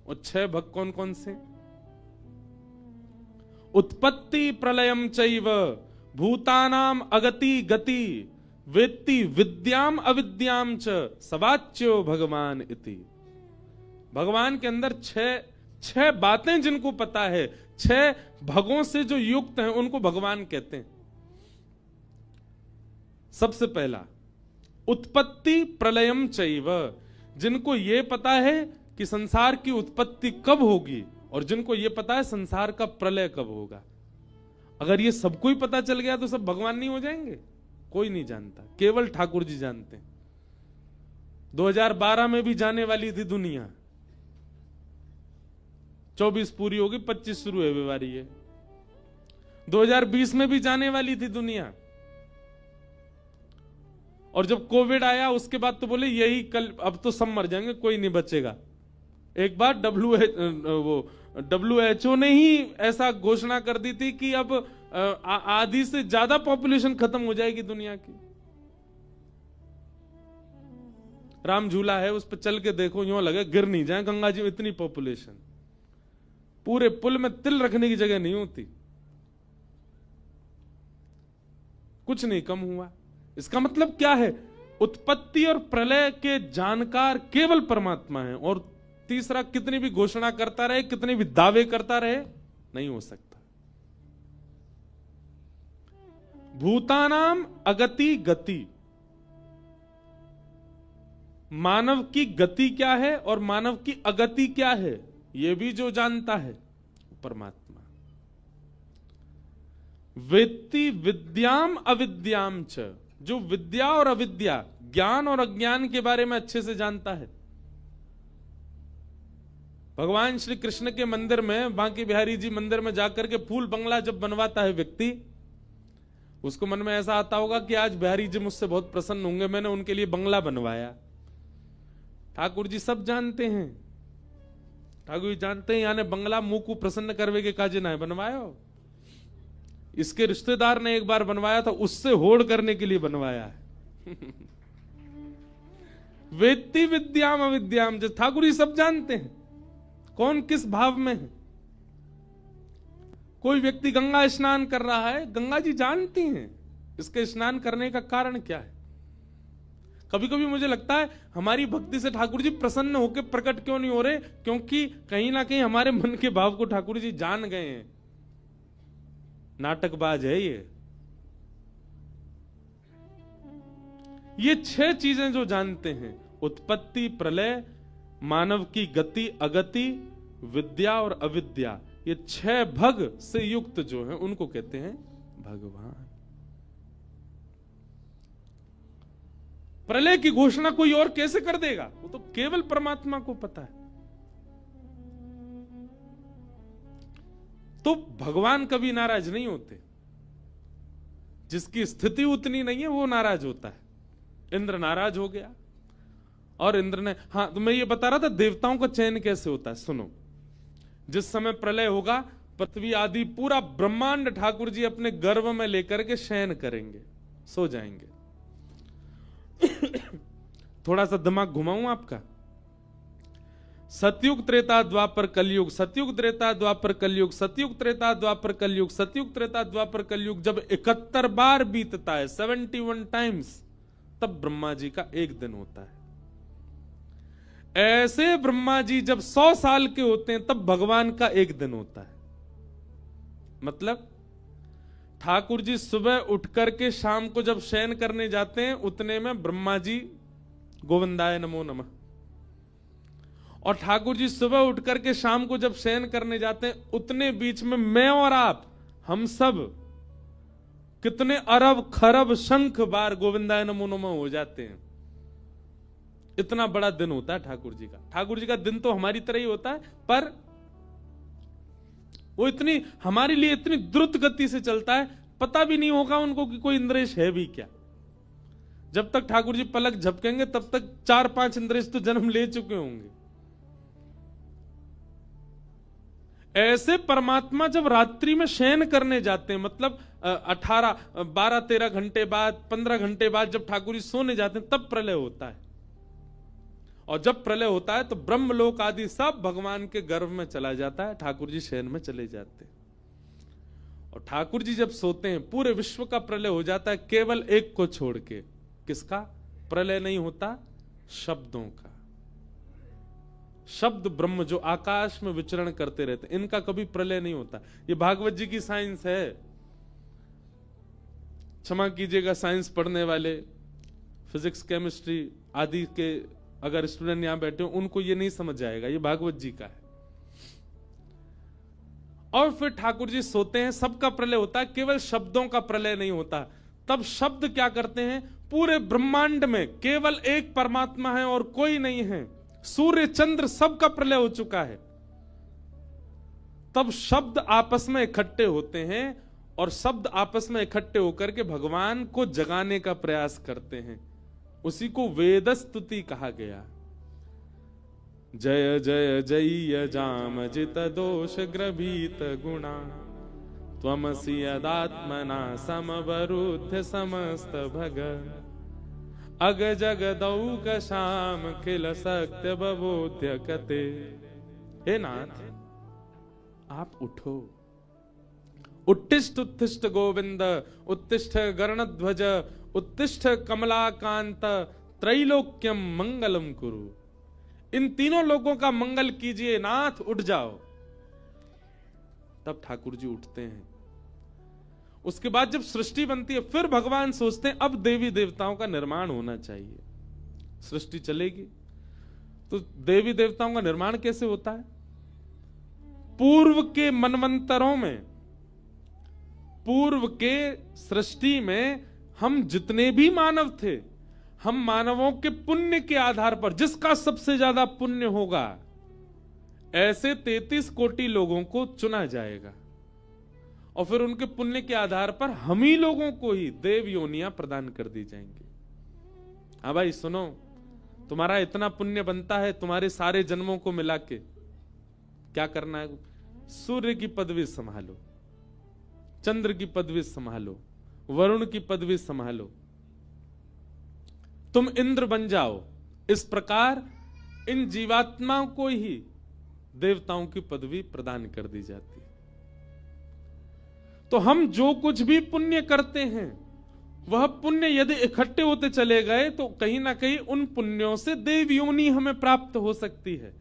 और 6 भग कौन कौन से? उत्पत्ति प्रलयम चैव भूतानाम अगति गति वेत्ति विद्याम अविद्याम च सवाच्यो भगवान इति। भगवान के अंदर 6 बातें जिनको पता है, 6 भगों से जो युक्त हैं उनको भगवान कहते हैं। सबसे पहला उत्पत्ति प्रलयम चैव, जिनको यह पता है कि संसार की उत्पत्ति कब होगी और जिनको यह पता है संसार का प्रलय कब होगा। अगर ये सबको ही पता चल गया तो सब भगवान नहीं हो जाएंगे? कोई नहीं जानता, केवल ठाकुर जी जानते हैं। 2012 में भी जाने वाली थी दुनिया, 24 पूरी होगी, 25 शुरू है बीमारी है। 2020 में भी जाने वाली थी दुनिया, और जब कोविड आया उसके बाद तो बोले यही कल, अब तो सब मर जाएंगे, कोई नहीं बचेगा। एक बार WHO ने ही ऐसा घोषणा कर दी थी कि अब आधी से ज्यादा पॉपुलेशन खत्म हो जाएगी दुनिया की। राम झूला है, उस पर चल के देखो, यूं लगे गिर नहीं जाए गंगा जी में, इतनी पॉपुलेशन। पूरे पुल में तिल रखने की जगह नहीं होती। कुछ नहीं कम हुआ। इसका मतलब क्या है? उत्पत्ति और प्रलय के जानकार केवल परमात्मा है। और तीसरा, कितनी भी घोषणा करता रहे, कितने भी दावे करता रहे, नहीं हो सकता। भूतानाम अगति गति, मानव की गति क्या है और मानव की अगति क्या है, यह भी जो जानता है परमात्मा। वेत्ति विद्याम अविद्याम च, जो विद्या और अविद्या, ज्ञान और अज्ञान के बारे में अच्छे से जानता है। भगवान श्री कृष्ण के मंदिर में, बांके बिहारी जी मंदिर में जाकर के फूल बंगला जब बनवाता है व्यक्ति, उसको मन में ऐसा आता होगा कि आज बिहारी जी मुझसे बहुत प्रसन्न होंगे, मैंने उनके लिए बंगला बनवाया। ठाकुर जी सब जानते हैं, ठाकुर जी जानते हैं यानी बंगला मुंह को प्रसन्न करवे के काजे ना बनवाया। इसके रिश्तेदार ने एक बार बनवाया था, उससे होड़ करने के लिए बनवाया है। वेत्ति विद्याम अविद्याम, जो ठाकुर जी सब जानते हैं कौन किस भाव में है। कोई व्यक्ति गंगा स्नान कर रहा है, गंगा जी जानती हैं इसके स्नान करने का कारण क्या है। कभी कभी मुझे लगता है हमारी भक्ति से ठाकुर जी प्रसन्न होकर प्रकट क्यों नहीं हो रहे, क्योंकि कहीं ना कहीं हमारे मन के भाव को ठाकुर जी जान गए हैं। नाटकबाज है ये 6 चीजें जो जानते हैं, उत्पत्ति प्रलय, मानव की गति अगति, विद्या और अविद्या, ये 6 भग से युक्त जो है उनको कहते हैं भगवान। प्रलय की घोषणा कोई और कैसे कर देगा? वो तो केवल परमात्मा को पता है। तो भगवान कभी नाराज नहीं होते। जिसकी स्थिति उतनी नहीं है वो नाराज होता है। इंद्र नाराज हो गया, और इंद्र ने, हाँ तो मैं ये बता रहा था देवताओं का चयन कैसे होता है। सुनो, जिस समय प्रलय होगा, पृथ्वी आदि पूरा ब्रह्मांड ठाकुर जी अपने गर्भ में लेकर के शयन करेंगे, सो जाएंगे। थोड़ा सा दिमाग घुमाऊं आपका। सतयुग त्रेता द्वापर कलयुग, सतयुग त्रेता द्वापर कलयुग, सतयुग त्रेता द्वापर कलयुग, सतयुग त्रेता द्वापर कलयुग जब 71 बार बीतता है, 71 टाइम्स, तब ब्रह्मा जी का एक दिन होता है। ऐसे ब्रह्मा जी जब 100 साल के होते हैं तब भगवान का एक दिन होता है। मतलब ठाकुर जी सुबह उठ करके शाम को जब शयन करने जाते हैं, उतने में ब्रह्मा जी गोविंदाय नमो नमः, और ठाकुर जी सुबह उठ करके शाम को जब शयन करने जाते हैं, उतने बीच में मैं और आप, हम सब कितने अरब खरब शंख बार गोविंदाय नमो नमः हो जाते हैं। इतना बड़ा दिन होता है ठाकुर जी का। ठाकुर जी का दिन तो हमारी तरह ही होता है, पर वो इतनी हमारे लिए इतनी द्रुत गति से चलता है, पता भी नहीं होगा उनको कि कोई इंद्रेश है भी क्या। जब तक ठाकुर जी पलक झपकेंगे तब तक 4-5 इंद्रेश तो जन्म ले चुके होंगे। ऐसे परमात्मा जब रात्रि में शयन करने जाते हैं, मतलब 18, 12, 13 घंटे बाद, 15 घंटे बाद जब ठाकुर जी सोने जाते हैं, तब प्रलय होता है। और जब प्रलय होता है तो ब्रह्मलोक आदि सब भगवान के गर्भ में चला जाता है, ठाकुर जी शयन में चले जाते हैं। और ठाकुर जी जब सोते हैं, पूरे विश्व का प्रलय हो जाता है, केवल एक को छोड़ के। किसका प्रलय नहीं होता? शब्दों का। शब्द ब्रह्म जो आकाश में विचरण करते रहते, इनका कभी प्रलय नहीं होता। ये भागवत जी की साइंस है। क्षमा कीजिएगा साइंस पढ़ने वाले, फिजिक्स, केमिस्ट्री आदि के अगर स्टूडेंट यहां बैठे हो, उनको ये नहीं समझ आएगा, ये भागवत जी का है। और फिर ठाकुर जी सोते हैं, सबका प्रलय होता है, केवल शब्दों का प्रलय नहीं होता। तब शब्द क्या करते हैं? पूरे ब्रह्मांड में केवल एक परमात्मा है और कोई नहीं है। सूर्य चंद्र सबका प्रलय हो चुका है। तब शब्द आपस में इकट्ठे होते हैं और शब्द आपस में इकट्ठे होकर के भगवान को जगाने का प्रयास करते हैं। उसी को वेद स्तुति कहा गया। जय जय जय जाम जित दोष ग्रभीत गुणा त्वमसि यदात्मना समवरुद्ध समस्त भग अग जगदौक शाम खिल सत्य बबोध्य कते। हे नाथ, आप उठो। उत्तिष्ठ उत्तिष्ठ गोविंद, उत्तिष्ठ गरुणध्वज, उत्तिष्ठ कमलाकांत, त्रैलोक्यम मंगलम कुरु। इन तीनों लोगों का मंगल कीजिए नाथ, उठ जाओ। तब ठाकुर जी उठते हैं। उसके बाद जब सृष्टि बनती है, फिर भगवान सोचते हैं अब देवी देवताओं का निर्माण होना चाहिए। सृष्टि चलेगी तो देवी देवताओं का निर्माण कैसे होता है? पूर्व के मनवंतरों में, पूर्व के सृष्टि में हम जितने भी मानव थे, हम मानवों के पुण्य के आधार पर जिसका सबसे ज्यादा पुण्य होगा, ऐसे 33 कोटि लोगों को चुना जाएगा और फिर उनके पुण्य के आधार पर हम ही लोगों को ही देव योनियां प्रदान कर दी जाएंगी। हाँ भाई सुनो, तुम्हारा इतना पुण्य बनता है, तुम्हारे सारे जन्मों को मिला के क्या करना है? सूर्य की पदवी संभालो, चंद्र की पदवी संभालो, वरुण की पदवी संभालो, तुम इंद्र बन जाओ। इस प्रकार इन जीवात्माओं को ही देवताओं की पदवी प्रदान कर दी जाती है। तो हम जो कुछ भी पुण्य करते हैं, वह पुण्य यदि इकट्ठे होते चले गए तो कहीं ना कहीं उन पुण्यों से देव योनि हमें प्राप्त हो सकती है।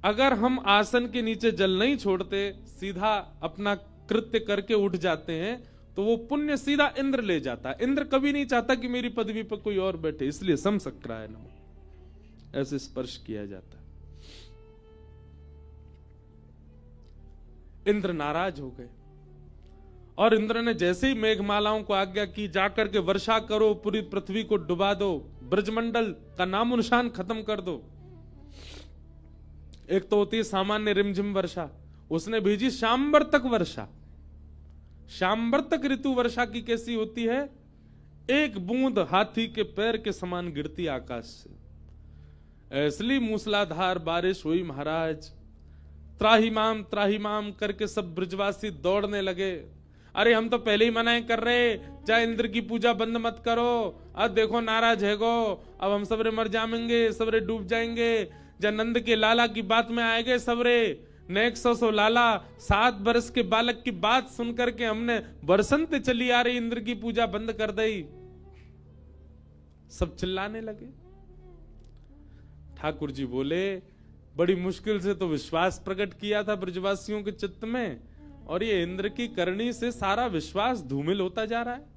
अगर हम आसन के नीचे जल नहीं छोड़ते, सीधा अपना कृत्य करके उठ जाते हैं, तो वो पुण्य सीधा इंद्र ले जाता है। इंद्र कभी नहीं चाहता कि मेरी पदवी पर कोई और बैठे, इसलिए समशक्राय नमः ऐसे स्पर्श किया जाता है। इंद्र नाराज हो गए और इंद्र ने जैसे ही मेघमालाओं को आज्ञा की, जाकर के वर्षा करो, पूरी पृथ्वी को डुबा दो, ब्रजमंडल का नामो निशान खत्म कर दो। एक तो होती है सामान्य रिमझिम वर्षा, उसने भेजी शाम्बर तक वर्षा। शाम्बर तक ऋतु वर्षा की कैसी होती है? एक बूंद हाथी के पैर के समान गिरती आकाश से। ऐसी मूसलाधार बारिश हुई महाराज, त्राहिमाम करके सब ब्रजवासी दौड़ने लगे। अरे हम तो पहले ही मनाई कर रहे, चाहे इंद्र की पूजा बंद मत करो, अब देखो नाराज है गो, अब हम सबरे मर जाएंगे, सबरे डूब जाएंगे। जब नंद के लाला की बात में आएंगे सबरे, नेक सो लाला, 7 बरस के बालक की बात सुनकर के हमने बरसंत चली आ रही, इंद्र की पूजा बंद कर दी। सब चिल्लाने लगे। ठाकुर जी बोले, बड़ी मुश्किल से तो विश्वास प्रकट किया था ब्रजवासियों के चित्त में, और ये इंद्र की करनी से सारा विश्वास धूमिल होता जा रहा है।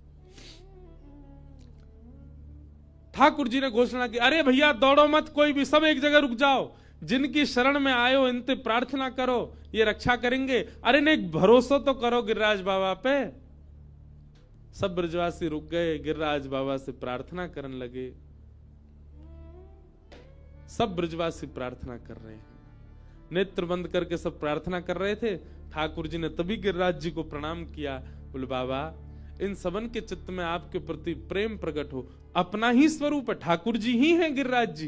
ठाकुर जी ने घोषणा की, अरे भैया दौड़ो मत कोई भी, सब एक जगह रुक जाओ, जिनकी शरण में आयो इनसे प्रार्थना करो, ये रक्षा करेंगे। अरे नहीं, भरोसा तो करो गिरिराज बाबा पे। सब ब्रजवासी रुक गए, गिरिराज बाबा से प्रार्थना करने लगे। सब ब्रजवासी प्रार्थना कर रहे हैं, नेत्र बंद करके सब प्रार्थना कर रहे थे। ठाकुर जी ने तभी गिरिराज जी को प्रणाम किया, बोले बाबा इन सबन के चित्त में आपके प्रति प्रेम प्रकट हो। अपना ही स्वरूप है, ठाकुर जी ही हैं गिरिराज जी,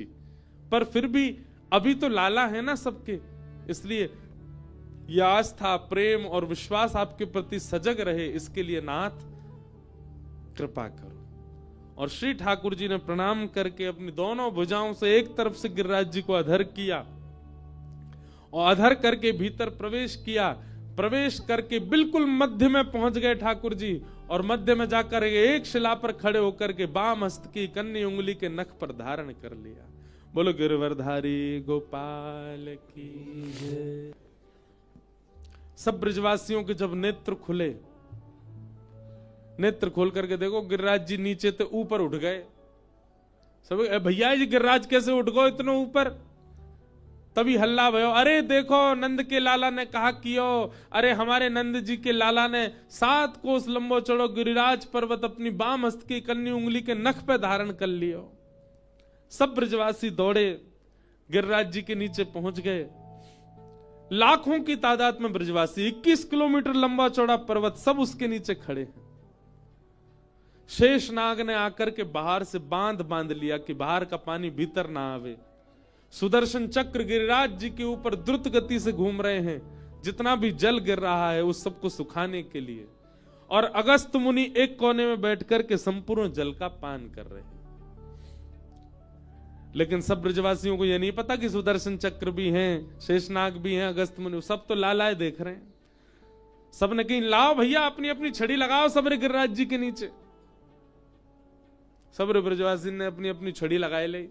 पर फिर भी अभी तो लाला है ना सबके, इसलिए यह आस्था, प्रेम और विश्वास आपके प्रति सजग रहे, इसके लिए नाथ कृपा करो। और श्री ठाकुर जी ने प्रणाम करके अपनी दोनों भुजाओं से एक तरफ से गिरिराज जी को अधर किया और अधर करके भीतर प्रवेश किया। प्रवेश करके बिल्कुल मध्य में पहुंच गए ठाकुर जी, और मध्य में जाकर एक शिला पर खड़े होकर के बाम हस्त की कन्नी उंगली के नख पर धारण कर लिया। बोलो गिरवरधारी गोपाल की जय। सब ब्रजवासियों के जब नेत्र खुले, नेत्र खोल करके देखो गिरिराज जी नीचे तो ऊपर उठ गए। सब भैया जी गिरिराज कैसे उठ गए इतने ऊपर? तभी हल्ला भयो, अरे देखो नंद के लाला ने कहा कियो, अरे हमारे नंद जी के लाला ने 7 कोस लंबो चढ़ो गिरिराज पर्वत अपनी बाम हस्त की कन्नी उंगली के नख पे धारण कर लियो। सब ब्रजवासी दौड़े, गिरिराज जी के नीचे पहुंच गए। लाखों की तादाद में ब्रजवासी, 21 किलोमीटर लंबा चौड़ा पर्वत, सब उसके नीचे खड़े हैं। शेषनाग ने आकर के बाहर से बांध लिया कि बाहर का पानी भीतर ना आवे। सुदर्शन चक्र गिरिराज जी के ऊपर द्रुत गति से घूम रहे हैं, जितना भी जल गिर रहा है उस सबको सुखाने के लिए। और अगस्त मुनि एक कोने में बैठकर के संपूर्ण जल का पान कर रहे हैं। लेकिन सब ब्रजवासियों को यह नहीं पता कि सुदर्शन चक्र भी हैं, शेषनाग भी हैं, अगस्त मुनि, सब तो लालाए देख रहे हैं। सब ने कहीं लाओ भैया अपनी अपनी छड़ी लगाओ सबरे गिरिराज जी के नीचे। सबरे ब्रजवासी ने अपनी अपनी छड़ी लगाए ले।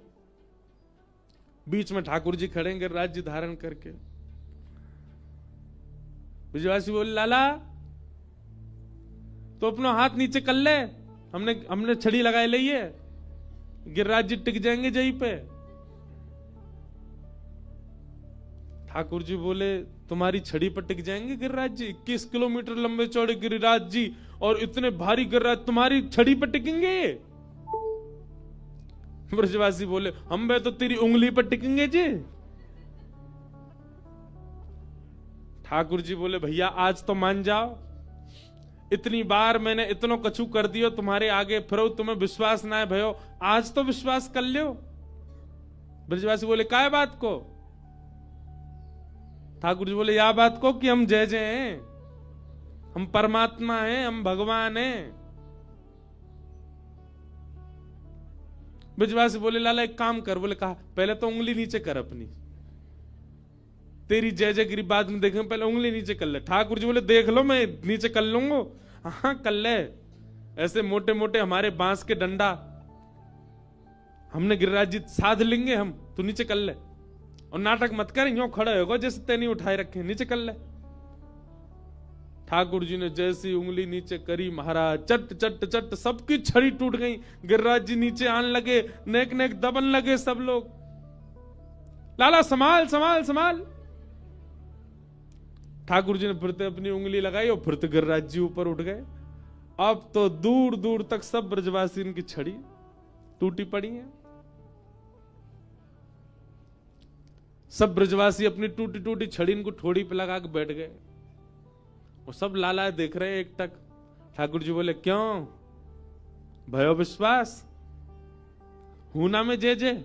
बीच में ठाकुर जी खड़े गिरिराज जी धारण करके। ब्रजवासी बोले लाला तो अपना हाथ नीचे कर ले, हमने छड़ी लगाए ले, ये गिरिराज जी टिक जाएंगे जहीं पे। ठाकुर जी बोले तुम्हारी छड़ी पर टिक जाएंगे गिरिराज जी? 21 किलोमीटर लंबे चौड़े गिरिराज जी और इतने भारी गिरिराज तुम्हारी छड़ी पर टिकेंगे? ब्रजवासी बोले हम बे तो तेरी उंगली पर टिकेंगे जी। ठाकुर जी बोले भैया आज तो मान जाओ, इतनी बार मैंने इतनो कछु कर दियो तुम्हारे आगे, फिर तुम्हें विश्वास ना है भयो, आज तो विश्वास कर लियो। ब्रजवासी बोले काय बात को? ठाकुर जी बोले या बात को कि हम जय जय हैं, हम परमात्मा हैं, हम भगवान हैं। ब्रजवासी बोले लाला एक काम कर। बोले कहा पहले तो उंगली नीचे कर अपनी, तेरी जय जयगिरी बाद में देखेंगे, पहले उंगली नीचे कर ले। ठाकुर जी बोले देख लो मैं नीचे कर लूंगा। हाँ कर ले, ऐसे मोटे मोटे हमारे बांस के डंडा हमने गिरिराज जी साध लेंगे हम, तू नीचे कर ले। और नाटक मत कर, यूं खड़े होगा जैसे तेनी उठाए रखे, नीचे कर ले। ठाकुर जी ने जैसी उंगली नीचे करी महाराज चट चट चट सबकी छड़ी टूट गई। गिरिराज जी नीचे आने लगे, नेक नेक दबन लगे सब लोग। लाला संभाल संभाल संभाल। ठाकुर जी ने फिर अपनी उंगली लगाई और फिर गिरिराज जी ऊपर उठ गए। अब तो दूर दूर तक सब ब्रजवासी इनकी छड़ी टूटी पड़ी है। सब ब्रजवासी अपनी टूटी टूटी छड़ी इनको ठोड़ी पे लगा के बैठ गए और सब लालाए देख रहे एक टक। ठाकुर जी बोले क्यों भयो विश्वास, हूना में जय जय।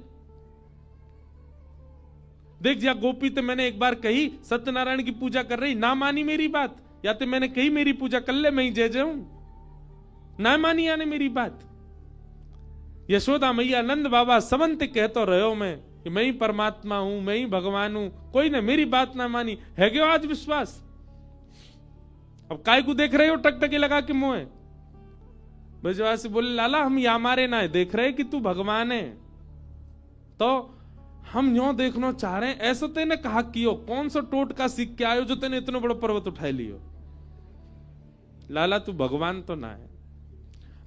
देख जा गोपी तो मैंने एक बार कही सत्यनारायण की पूजा कर रही, ना मानी मेरी बात, या तो मैंने कही मेरी पूजा कर ले, मैं ही जय जय हूं, ना मानी यानी मेरी बात। यशोदा मैया नंद बाबा सबंत कहतो रहो मैं कि मैं ही परमात्मा हूं, मैं ही भगवान हूं, कोई ने मेरी बात ना मानी, है क्यों आज विश्वास? अब काय को देख रहे हो टकटकी लगा के मुंह? ब्रजवासी बोले लाला हम या मारे ना है, देख रहे कि तू भगवान है, तो हम यूं देखना चाह रहे हैं। ऐसा तेने कहा कियो, कौन सा टोट का सीख के आयो जो तेने इतना बड़ा पर्वत उठाए लियो? लाला तू भगवान तो ना है,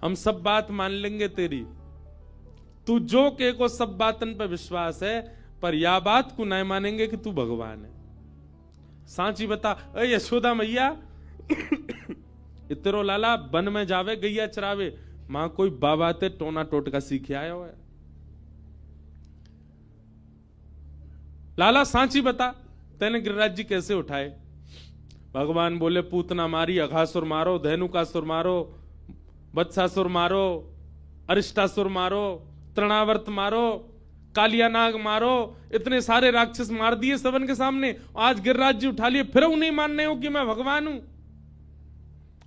हम सब बात मान लेंगे तेरी, तू जो के को सब बातन पर विश्वास है, पर या बात को नहीं मानेंगे कि तू भगवान है। सांची बता यशोदा मैया इतरो लाला वन में जावे गैया चरावे, मां कोई बाबा ते टोना टोटका सीखे आया है। लाला सांची बता तेने गिरिराज जी कैसे उठाए? भगवान बोले पूतना मारी, अघासुर मारो, धेनुकासुर मारो, वत्सासुर मारो, अरिष्टासुर मारो, तृणावर्त मारो, कालिया नाग मारो, इतने सारे राक्षस मार दिए सबन के सामने, आज गिरिराज जी उठा लिए, फिर नहीं मानने हो कि मैं भगवान हूं,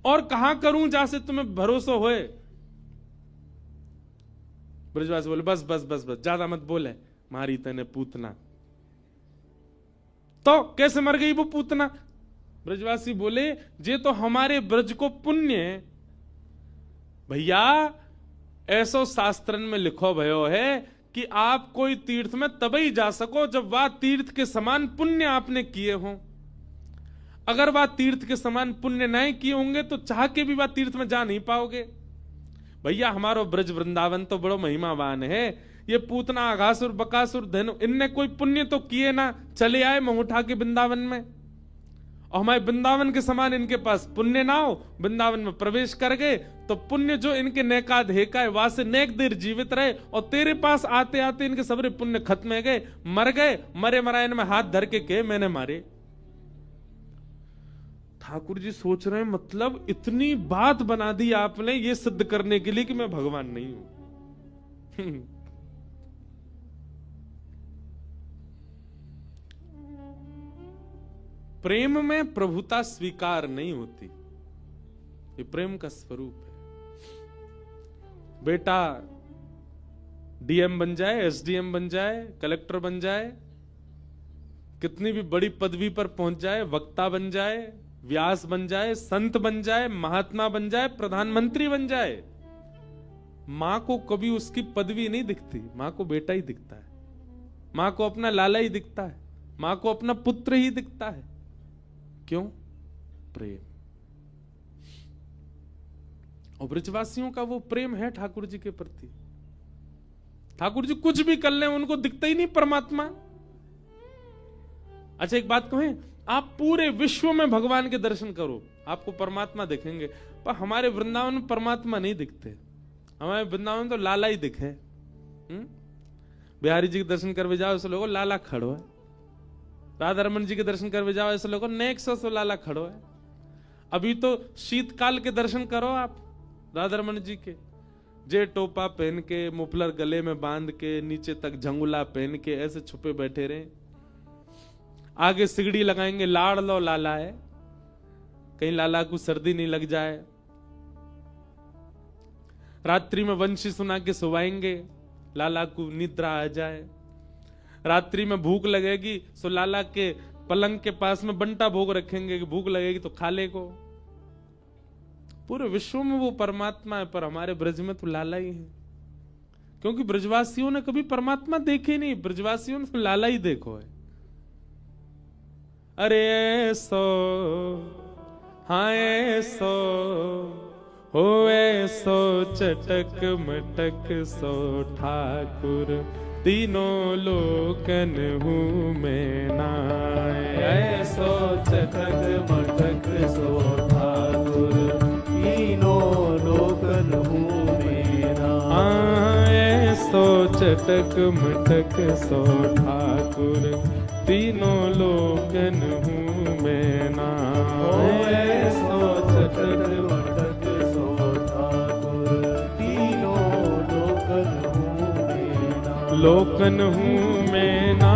और कहां करूं जहां से तुम्हें भरोसा होए। ब्रजवासी बोले बस बस बस बस, ज्यादा मत बोले, मारी तने पूतना। तो कैसे मर गई वो पूतना? ब्रजवासी बोले जे तो हमारे ब्रज को पुण्य है भैया, ऐसो शास्त्रन में लिखो भयो है कि आप कोई तीर्थ में तभी जा सको जब वह तीर्थ के समान पुण्य आपने किए हो। अगर वह तीर्थ के समान पुण्य नहीं किए होंगे तो चाह के भी वह तीर्थ में जा नहीं पाओगे। भैया हमारो ब्रज वृंदावन तो बड़ो महिमावान है, ये पूतना आघासुर बकासुर धनु इनने कोई पुण्य तो किए ना, चले आए मुंह उठा के वृंदावन में, और हमारे वृंदावन के समान इनके पास पुण्य ना हो, वृंदावन में प्रवेश कर गए तो पुण्य जो इनके नेका धेका है वहां से नेक देर जीवित रहे, और तेरे पास आते आते इनके सबरे पुण्य खत्म हो गए, मर गए, मरे मरायन में हाथ धर के कहे मैंने मारे। ठाकुर जी सोच रहे हैं मतलब इतनी बात बना दी आपने ये सिद्ध करने के लिए कि मैं भगवान नहीं हूं। प्रेम में प्रभुता स्वीकार नहीं होती, ये प्रेम का स्वरूप है। बेटा डीएम बन जाए, एसडीएम बन जाए, कलेक्टर बन जाए, कितनी भी बड़ी पदवी पर पहुंच जाए, वक्ता बन जाए, व्यास बन जाए, संत बन जाए, महात्मा बन जाए, प्रधानमंत्री बन जाए, मां को कभी उसकी पदवी नहीं दिखती, मां को बेटा ही दिखता है, मां को अपना लाला ही दिखता है, मां को अपना पुत्र ही दिखता है। क्यों? प्रेम। और ब्रजवासियों का वो प्रेम है ठाकुर जी के प्रति। ठाकुर जी कुछ भी कर ले उनको दिखता ही नहीं परमात्मा। अच्छा एक बात कहें, आप पूरे विश्व में भगवान के दर्शन करो आपको परमात्मा दिखेंगे, पर हमारे वृंदावन में परमात्मा नहीं दिखते। हमारे वृंदावन में तो लाला ही दिखे। बिहारी जी के दर्शन करवे जाओ ऐसे लोगों लाला खड़ो है, राधा रमन जी के दर्शन करवे जाओ ऐसे लोगों नेक सो लाला खड़ो है। अभी तो शीतकाल के दर्शन करो आप राधा रमन जी के, जे टोपा पहन के, मुफलर गले में बांध के, नीचे तक झंगुला पहन के ऐसे छुपे बैठे रहे, आगे सिगड़ी लगाएंगे, लाड़ लो लाला है, कहीं लाला को सर्दी नहीं लग जाए। रात्रि में वंशी सुना के सुवाएंगे, लाला को निद्रा आ जाए। रात्रि में भूख लगेगी सो लाला के पलंग के पास में बंटा भोग रखेंगे कि भूख लगेगी तो खा ले को। पूरे विश्व में वो परमात्मा है, पर हमारे ब्रज में तो लाला ही है, क्योंकि ब्रजवासियों ने कभी परमात्मा देखे नहीं, ब्रजवासियों ने तो लाला ही देखो है। अरे ऐसो हाँ ऐसो हो ऐसो चटक मटक सो ठाकुर, तीनों लोकन हूँ मैं नाय। ऐसो चटक मटक सो ठाकुर, तीनों लोकन हूँ मैं नाय। ऐसो चटक मटक सो ठाकुर, तीनों लोकन हूँ मैं नाय। ऐसो चटक मटक सो ठाकुर, तीनों लोकन हूँ मैं नाय। लोकन हूँ मैं नाय।